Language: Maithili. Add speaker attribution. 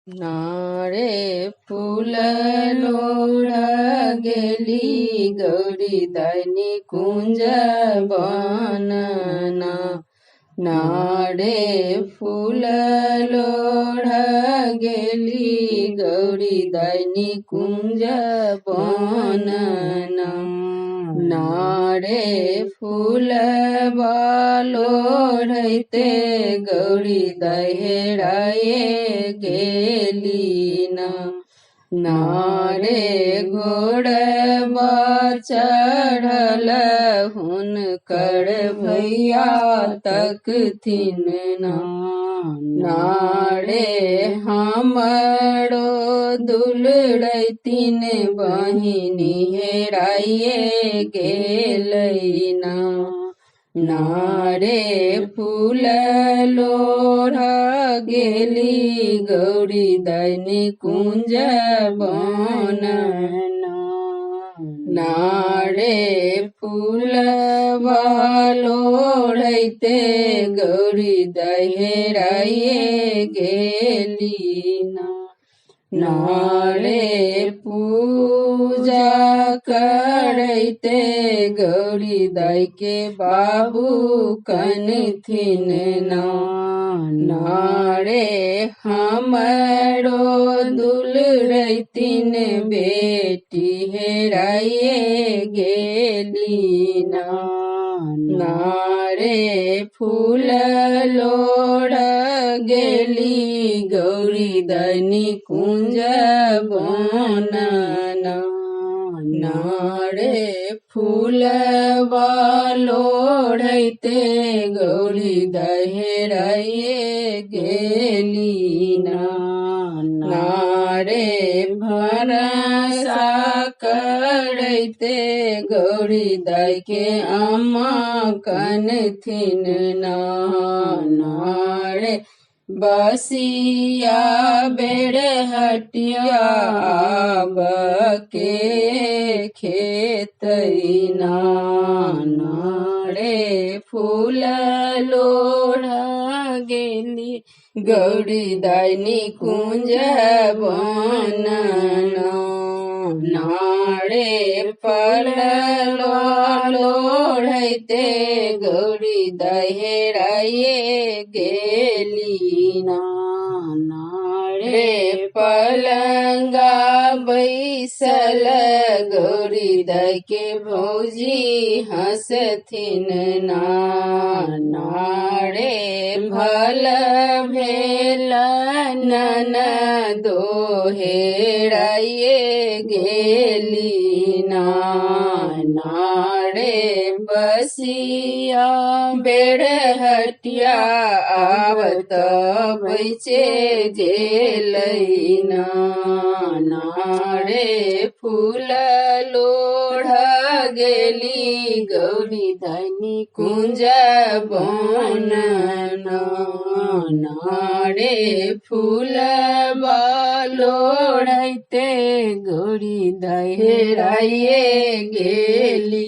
Speaker 1: नारे फूल लोढ गेली गौरी दैनी कुंज बनना। नारे फूल लोढ गेली गौरी दैनी कुंज बनना। नारे फूल लोढैते गौरी दहेराए गेली ना। नारे घोड़बा चढ़ल हुनकर भैया तकथिन ना। नारे हमरो दुलरैतिन बहिनी हेराइए गेलै ना। नारे फूल लोढ गेली गौरी दैनी कुंज बनना। नारे फूल लोढैते गौरी दहेराइए गेली ना। नारे पूजा करैते गौरी दाई के बाबू कनथिन ना। नारे हमरो दुलरैतिन बेटी हेराइए गेली ना। नारे फूल लोढ गेली गौरी दैनी कुंज बनना। नारे फूल लोढैते गौरी दहेराइए गेली ना। नारे भरसा करैते गौरी दाई के अम्मा कनथिन ना। नारे बसिया बेड़ हटिया आब के खेतैना। नारे फूल लोढ गेली गौरी दैनी कुंज बनना। नारे फल लोढैते गौरी दहेराइए गेली ना। नारे पलंगा बैसल गौरी दाई के भौजी हंसथिन ना। नारे भल भेल ननदो हेराइए गेली ना। नारे बसिया बेड़ हटिया आवत बैचे गेलै ना। नारे फूल लोढ गेली गौरी दैनी कुंज बनना। नारे फूल लोढैते गौरी दहेराइए गेली।